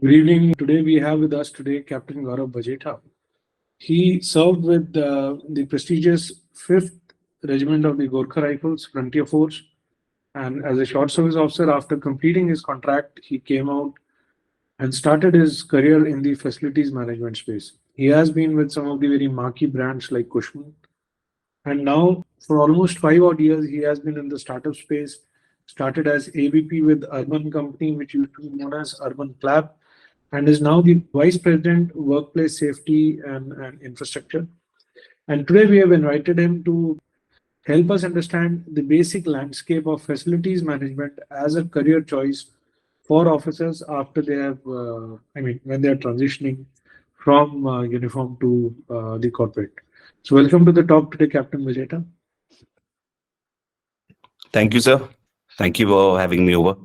Good evening. Today we have with us Captain Bajeta. He served with the prestigious 5th Regiment of the Gorkha Rifles Frontier Force, and as a short service officer, after completing his contract, he came out and started his career in the facilities management space. He has been with some of the very marquee brands like Cushman, and now for almost 5 odd years, he has been in the startup space. Started as AVP with Urban Company, which used to be known as Urban Clap, and is now the Vice President, Workplace Safety and Infrastructure. And today we have invited him to help us understand the basic landscape of facilities management as a career choice for officers after they have, when they are transitioning from uniform to the corporate. So, welcome to the talk today, Captain Vijeta. Thank you, sir. Thank you for having me over.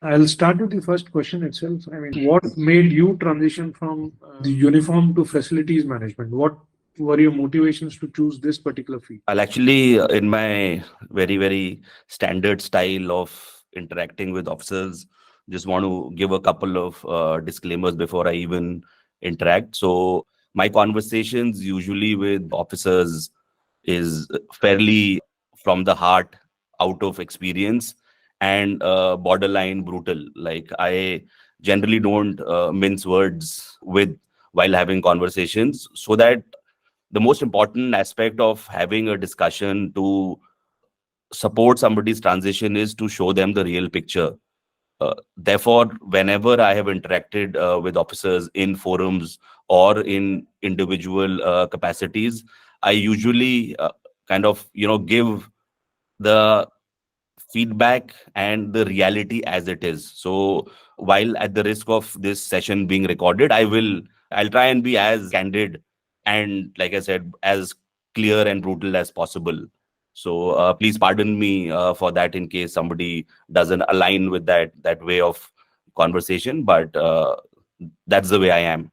I'll start with the first question itself. What made you transition from the uniform to facilities management? What were your motivations to choose this particular field? I'll actually, in my very standard style of interacting with officers, just want to give a couple of disclaimers before I even interact. So, my conversations usually with officers is fairly from the heart, out of experience, and borderline brutal. Like, I generally don't mince words with while having conversations, so that the most important aspect of having a discussion to support somebody's transition is to show them the real picture. Therefore, whenever I have interacted with officers in forums or in individual capacities, I usually give the feedback and the reality as it is. So while at the risk of this session being recorded, I'll try and be as candid and, like I said, as clear and brutal as possible. So please pardon me for that in case somebody doesn't align with that way of conversation, but that's the way I am.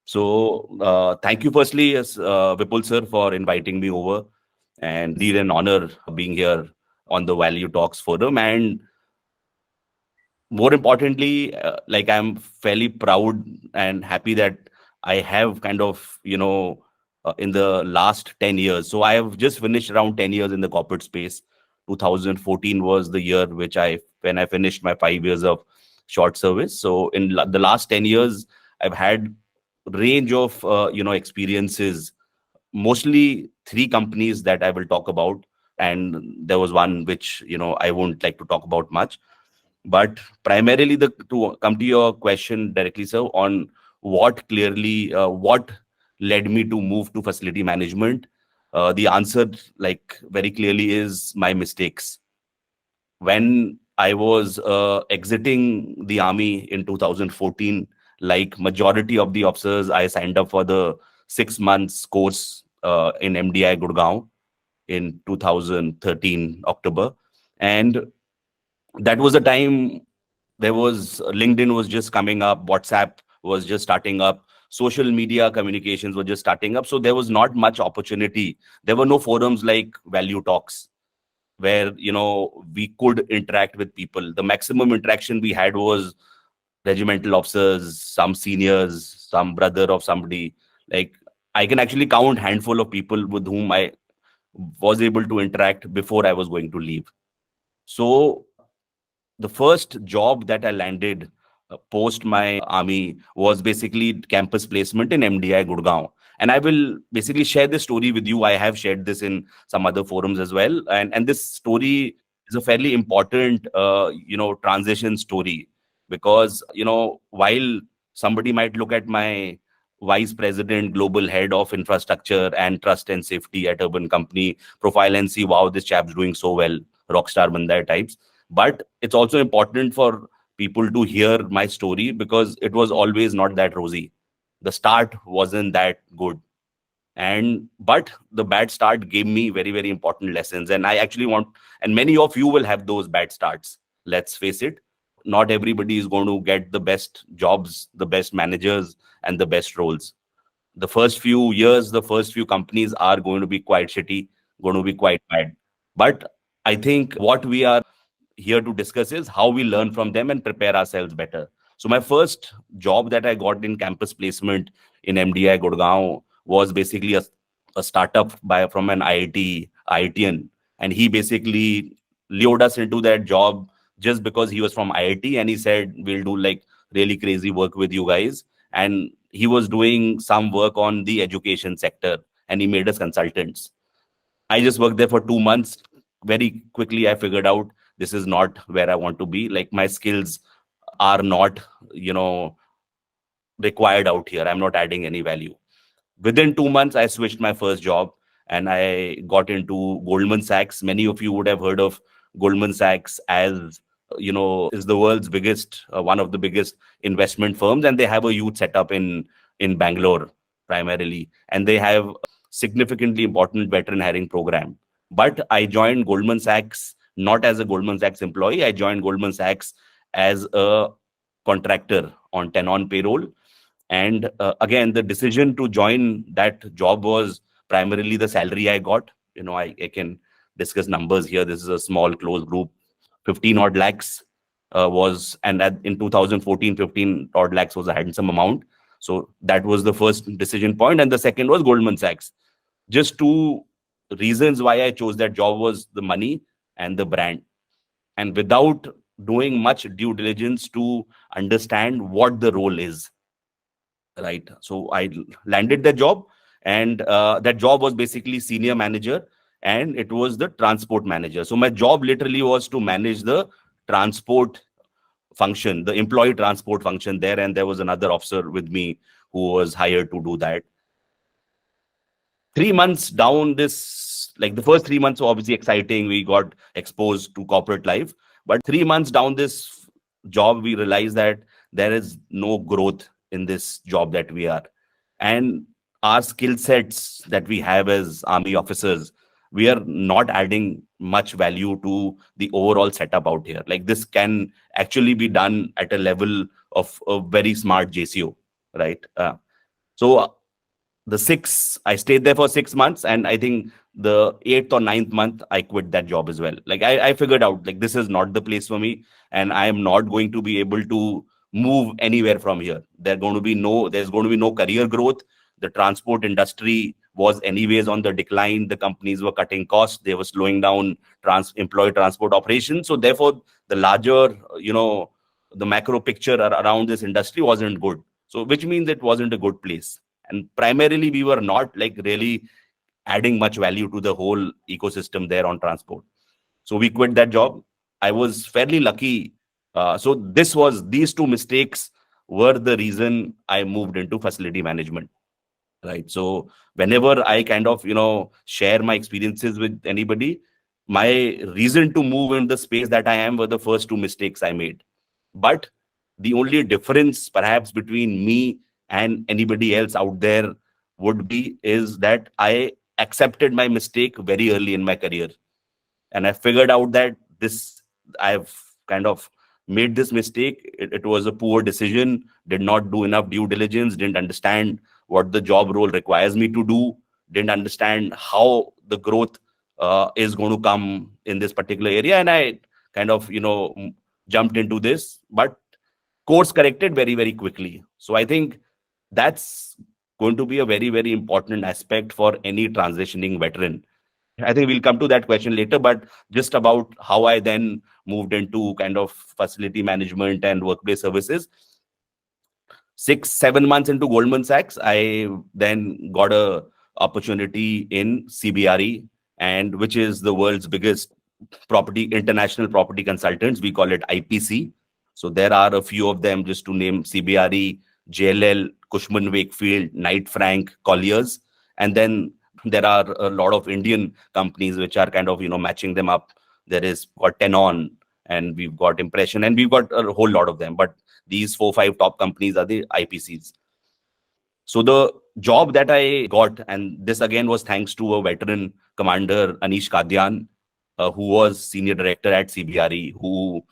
So thank you firstly, yes, Vipul sir, for inviting me over, and indeed an honor being here on the Value Talks Forum. And more importantly, I'm fairly proud and happy that I have in the last 10 years. So I have just finished around 10 years in the corporate space. 2014 was the year when I finished my 5 years of short service. So in the last 10 years, I've had range of experiences, mostly three companies that I will talk about, and there was one which I won't like to talk about much. But primarily, to come to your question directly, sir, on what led me to move to facility management, the answer, like, very clearly is my mistakes. When I was exiting the army in 2014, like majority of the officers, I signed up for the 6 months course in MDI Gurgaon in 2013 October, and that was the time LinkedIn was just coming up, WhatsApp was just starting up, social media communications were just starting up, so there was not much opportunity. There were no forums like Value Talks where we could interact with people. The maximum interaction we had was regimental officers, some seniors, some brother of somebody. Like, I can actually count handful of people with whom I was able to interact before I was going to leave. So the first job that I landed post my army was basically campus placement in MDI Gurgaon. And I will basically share this story with you. I have shared this in some other forums as well. And this story is a fairly important, transition story, because, while somebody might look at my vice president, global head of infrastructure and trust and safety at Urban Company profile and see, wow, this chap's doing so well, rockstar banda types. But it's also important for people to hear my story, because it was always not that rosy. The start wasn't that good. But the bad start gave me very important lessons. And I actually and many of you will have those bad starts. Let's face it. Not everybody is going to get the best jobs, the best managers, and the best roles. The first few years, the first few companies are going to be quite shitty, going to be quite bad. But I think what we are here to discuss is how we learn from them and prepare ourselves better. So my first job that I got in campus placement in MDI Gurgaon was basically a startup from an IITian, and he basically lured us into that job just because he was from IIT, and he said we'll do like really crazy work with you guys. And he was doing some work on the education sector, and he made us consultants. I just worked there for 2 months. Very quickly, I figured out this is not where I want to be. Like my skills are not, required out here. I'm not adding any value. Within 2 months, I switched my first job and I got into Goldman Sachs. Many of you would have heard of Goldman Sachs as, is the world's biggest, one of the biggest investment firms, and they have a huge setup in Bangalore primarily, and they have significantly important veteran hiring program. But I joined Goldman Sachs not as a Goldman Sachs employee. I joined Goldman Sachs as a contractor on 10 on payroll. And again, the decision to join that job was primarily the salary I got. I can discuss numbers here. This is a small closed group. 15 odd lakhs in 2014, 15 odd lakhs was a handsome amount. So that was the first decision point. And the second was Goldman Sachs. Just two reasons why I chose that job was the money and the brand. And without doing much due diligence to understand what the role is, right? So I landed the job, and that job was basically senior manager, and it was the transport manager. So my job literally was to manage the transport function, the employee transport function there, and there was another officer with me who was hired to do that. 3 months down this, like the first 3 months were obviously exciting. We got exposed to corporate life. But 3 months down this job, we realized that there is no growth in this job that we are. And our skill sets that we have as army officers, we are not adding much value to the overall setup out here. Like this can actually be done at a level of a very smart JCO, right? So I stayed there for 6 months, and I think the 8th or 9th month, I quit that job as well. Like I figured out like this is not the place for me, and I am not going to be able to move anywhere from here. There's going to be no career growth. The transport industry was anyways on the decline. The companies were cutting costs. They were slowing down employee transport operations. So therefore, the larger, the macro picture around this industry wasn't good. So which means it wasn't a good place. And primarily, we were not like really adding much value to the whole ecosystem there on transport. So we quit that job. I was fairly lucky. So these two mistakes were the reason I moved into facility management. Right. So whenever I kind of, share my experiences with anybody, my reason to move in the space that I am were the first two mistakes I made. But the only difference perhaps between me and anybody else out there is that I accepted my mistake very early in my career. And I figured out that I've kind of made this mistake. It was a poor decision, did not do enough due diligence, didn't understand what the job role requires me to do, didn't understand how the growth is going to come in this particular area. And I kind of, jumped into this, but course corrected very, very quickly. So I think that's going to be a very, very important aspect for any transitioning veteran. I think we'll come to that question later, but just about how I then moved into kind of facility management and workplace services. 6-7 months into Goldman Sachs, I then got a opportunity in CBRE, and which is the world's biggest international property consultants. We call it IPC. So there are a few of them, just to name: CBRE, JLL, Cushman Wakefield, Knight Frank, Colliers. And then there are a lot of Indian companies which are kind of, matching them up. There is got Tenon, and we've got Impression, and we've got a whole lot of them. But these 4-5 top companies are the IPCs. So the job that I got, and this again was thanks to a veteran commander, Anish Kadyan, who was senior director at CBRE, who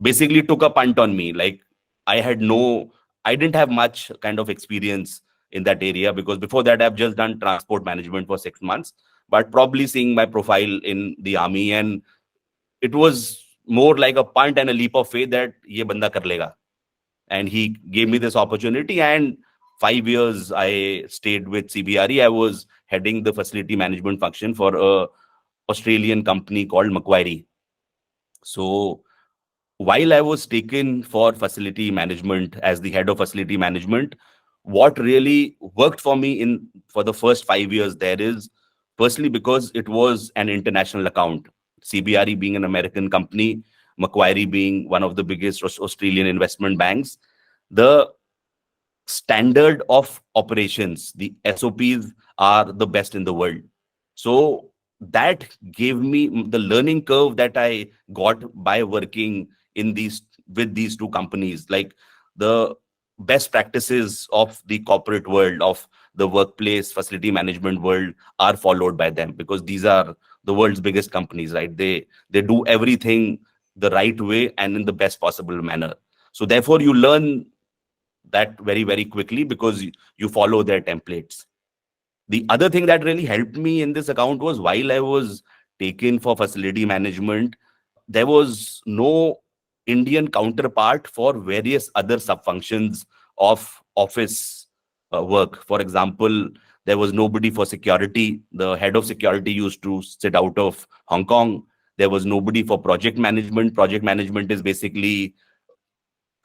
basically took a punt on me. Like I didn't have much kind of experience in that area, because before that I've just done transport management for 6 months, but probably seeing my profile in the army, and it was more like a punt and a leap of faith that ye banda kar lega. and he gave me this opportunity. And 5 years I stayed with CBRE. I was heading the facility management function for a Australian company called Macquarie. So while I was taken for facility management as the head of facility management, what really worked for me in for the first 5 years there is, firstly, because it was an international account. CBRE being an American company, Macquarie being one of the biggest Australian investment banks, the standard of operations, the SOPs are the best in the world. So that gave me the learning curve that I got by working in these with these two companies. Like the best practices of the corporate world, of the workplace facility management world, are followed by them, because these are the world's biggest companies, right? They do everything the right way and in the best possible manner. So therefore you learn that very, very quickly because you follow their templates. The other thing that really helped me in this account was, while I was taken for facility management, there was no Indian counterpart for various other sub-functions of office work. For example, there was nobody for security. The head of security used to sit out of Hong Kong. There was nobody for project management. Project management is basically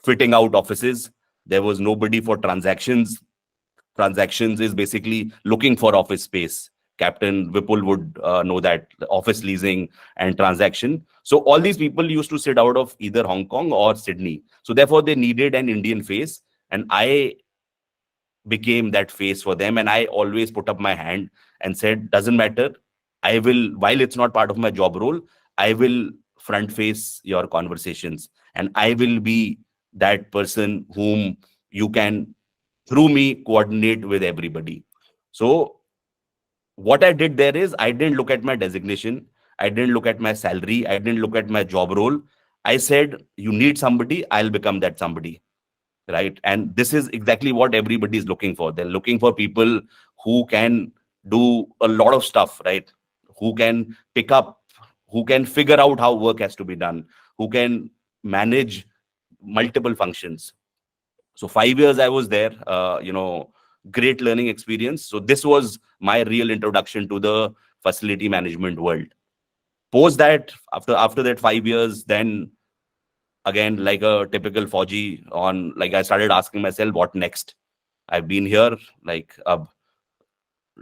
fitting out offices. There was nobody for transactions. Transactions is basically looking for office space. Captain Vipul would know that, the office leasing and transaction. So all these people used to sit out of either Hong Kong or Sydney. So therefore they needed an Indian face, and I became that face for them. And I always put up my hand and said, doesn't matter. I will, while it's not part of my job role, I will front face your conversations, and I will be that person whom you can, through me, coordinate with everybody. So what I did there is, I didn't look at my designation. I didn't look at my salary. I didn't look at my job role. I said, you need somebody, I'll become that somebody. Right. And this is exactly what everybody is looking for. They're looking for people who can do a lot of stuff, right? Who can pick up, who can figure out how work has to be done, who can manage multiple functions. So 5 years I was there, great learning experience. So this was my real introduction to the facility management world. Post that, after that 5 years, then again, like a typical Fauji, on like I started asking myself, what next? I've been here, like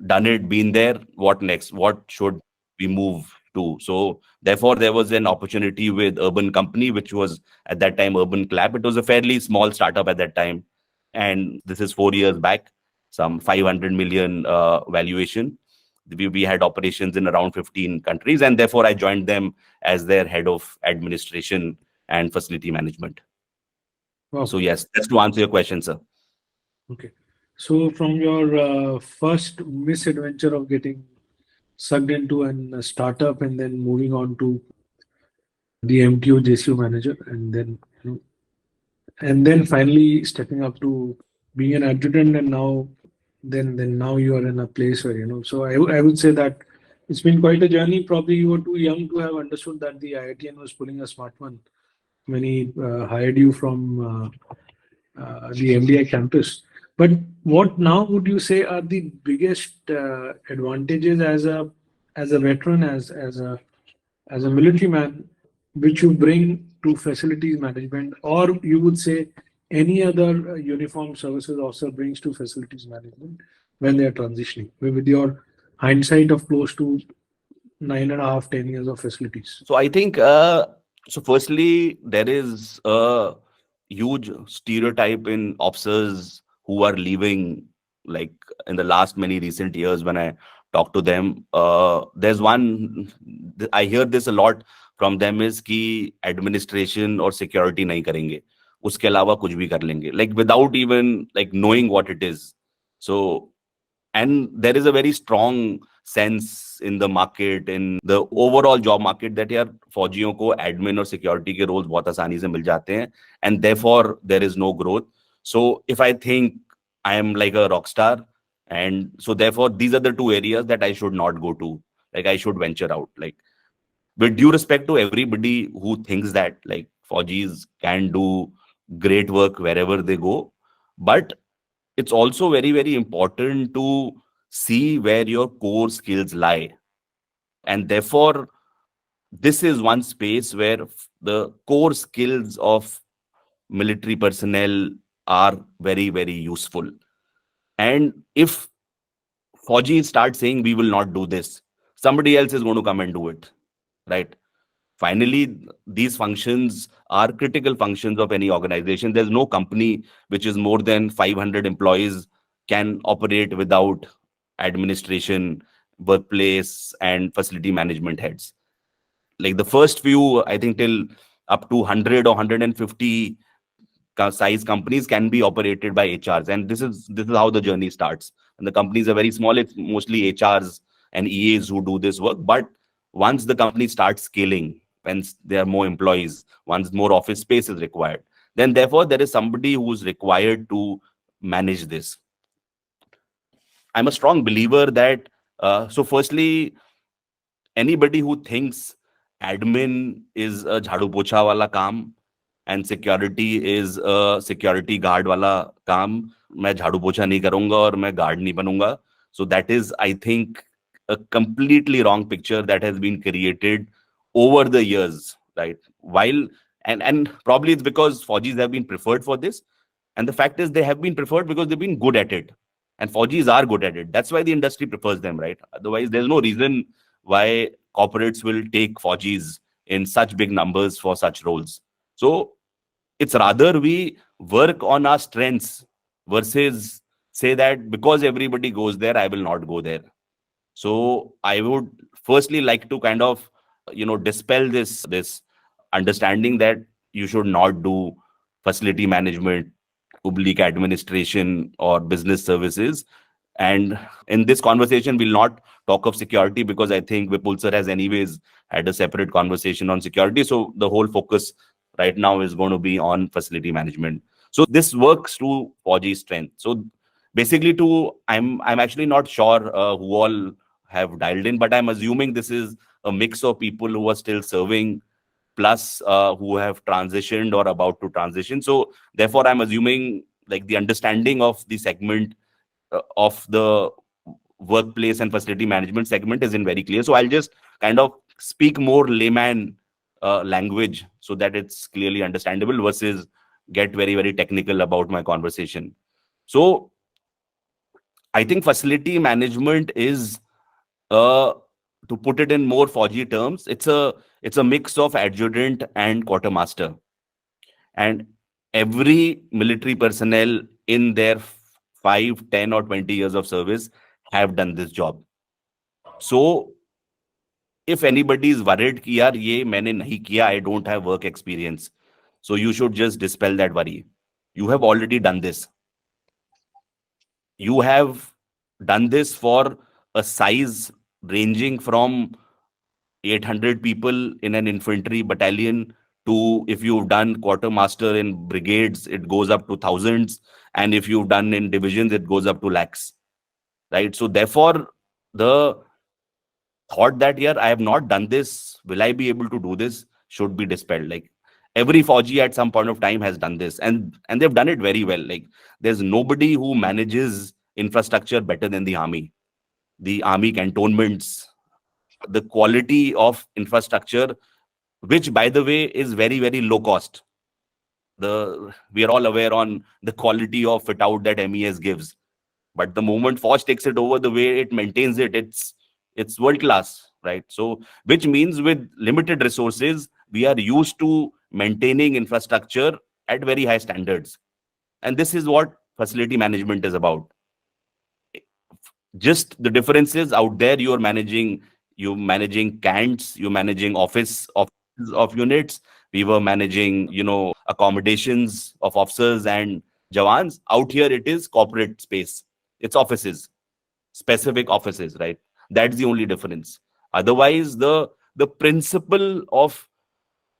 done it, been there. What next? What should we move to? So therefore, there was an opportunity with Urban Company, which was at that time Urban Clap. It was a fairly small startup at that time, and this is 4 years back. Some 500 million valuation. We had operations in around 15 countries, and therefore I joined them as their head of administration and facility management. Wow. So yes, that's to answer your question, sir. Okay. So from your first misadventure of getting sucked into a startup and then moving on to the MTO JCO manager, and then finally stepping up to being an adjutant, and now you are in a place where So I would say that it's been quite a journey. Probably you were too young to have understood that the IITN was pulling a smart one when he hired you from the MDI campus. But what now would you say are the biggest advantages as a veteran, as a military man, which you bring to facilities management, or you would say any other uniformed services officer brings to facilities management when they are transitioning, with your hindsight of close to 9.5, 10 years of facilities? So I think, so firstly, there is a huge stereotype in officers who are leaving, like in the last many recent years when I talk to them. There's one, I hear this a lot from them, is कि administration or security नहीं करेंगे, उसके अलावा कुछ भी कर लेंगे, like without even like knowing what it is. So, and there is a very strong sense in the market, in the overall job market, that यार फौजियों को admin और security के roles बहुत आसानी से मिल जाते हैं, and therefore there is no growth. So if I think I am like a rock star, and so therefore these are the two areas that I should not go to, like I should venture out. Like, with due respect to everybody who thinks that like Fauji's can do great work wherever they go. But it's also very, very important to see where your core skills lie. And therefore, this is one space where the core skills of military personnel are very, very useful. And if Fauji start saying we will not do this, somebody else is going to come and do it, right? Finally, these functions are critical functions of any organization. There's no company which is more than 500 employees can operate without administration, workplace, and facility management heads. Like the first few, I think till up to 100 or 150 size companies can be operated by HRs, and this is how the journey starts. And the companies are very small; it's mostly HRs and EAs who do this work. But once the company starts scaling, when there are more employees, once more office space is required, then therefore there is somebody who's required to manage this. I'm a strong believer that so firstly, anybody who thinks admin is a jhadu pocha wala kaam and security is a security guard wala kaam, मैं झाड़ू पोछा नहीं करूंगा और मैं guard नहीं बनूंगा, so that is, I think, a completely wrong picture that has been created over the years, right? While and probably it's because Fauji's have been preferred for this, and the fact is they have been preferred because they've been good at it, and Fauji's are good at it. That's why the industry prefers them, right? Otherwise, there's no reason why corporates will take Fauji's in such big numbers for such roles. So it's rather we work on our strengths versus say that because everybody goes there, I will not go there. So I would firstly like to kind of dispel this understanding that you should not do facility management, public administration, or business services. And in this conversation, we'll not talk of security because I think Vipul sir has anyways had a separate conversation on security. So the whole focus right now is going to be on facility management. So this works to Fauji's strength. So basically, I'm actually not sure who all have dialed in, but I'm assuming this is a mix of people who are still serving plus who have transitioned or about to transition. So therefore, I'm assuming like the understanding of the segment of the workplace and facility management segment isn't very clear. So I'll just kind of speak more layman language so that it's clearly understandable versus get very, very technical about my conversation. So I think facility management is, to put it in more Fauji terms, it's a mix of adjutant and quartermaster. And every military personnel in their 5, 10, or 20 years of service have done this job. So if anybody is worried कि यार ये मैंने नहीं किया, I don't have work experience, so you should just dispel that worry. You have already done this. You have done this for a size ranging from 800 people in an infantry battalion to, if you've done quartermaster in brigades, it goes up to thousands, and if you've done in divisions, it goes up to lakhs, right? So therefore, the thought that here I have not done this, will I be able to do this, should be dispelled. Like every Fauji at some point of time has done this, and they've done it very well. Like there's nobody who manages infrastructure better than the army. The army cantonments, the quality of infrastructure, which by the way is very, very low cost. We are all aware on the quality of fit out that MES gives, but the moment Forge takes it over, the way it maintains it, it's world class, right? So which means with limited resources, we are used to maintaining infrastructure at very high standards, and this is what facility management is about. Just the differences out there, you're managing cants, you're managing of units. We were managing accommodations of officers and jawans. Out here it is corporate space, it's offices, specific offices, right? That's the only difference. Otherwise, the principle of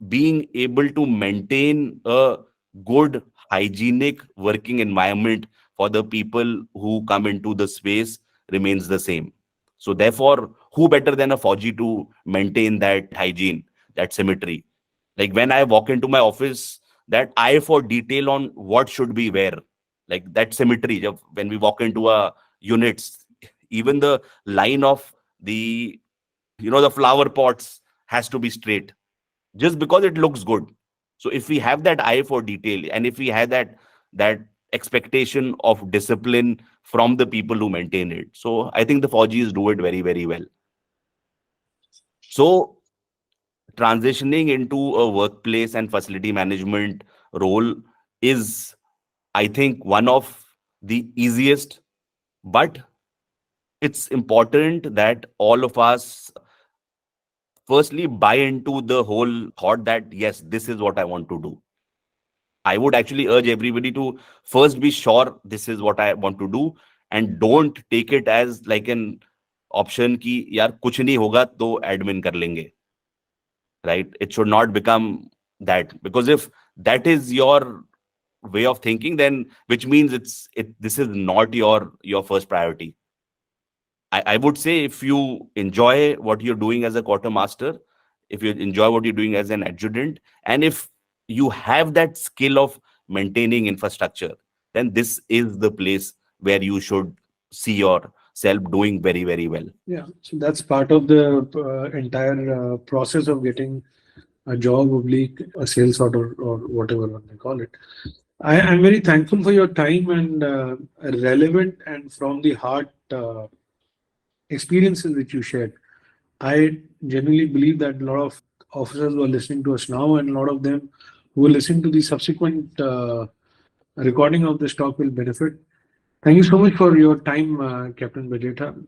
being able to maintain a good hygienic working environment for the people who come into the space remains the same. So therefore, who better than a Fauji to maintain that hygiene, that symmetry? Like when I walk into my office, that eye for detail on what should be where, like that symmetry. When we walk into a units, even the line of the, the flower pots has to be straight, just because it looks good. So if we have that eye for detail, and if we have that expectation of discipline from the people who maintain it, so I think the Fauji's do it very, very well. So transitioning into a workplace and facility management role is, I think, one of the easiest, but it's important that all of us firstly buy into the whole thought that yes, this is what I want to do. I would actually urge everybody to first be sure this is what I want to do, and don't take it as like an option ki yaar kuch nahi hoga to admin kar lenge, right? It should not become that, because if that is your way of thinking, then which means this is not your first priority. I would say if you enjoy what you're doing as a quartermaster, if you enjoy what you're doing as an adjutant, and if you have that skill of maintaining infrastructure, then this is the place where you should see yourself doing very, very well. Yeah, so that's part of the entire process of getting a job, oblique a sales order, or whatever one they call it. I'm very thankful for your time and relevant and from the heart experiences which you shared. I genuinely believe that a lot of officers who are listening to us now, and a lot of them who will listen to the subsequent recording of this talk, will benefit. Thank you so much for your time, Captain Bajeta.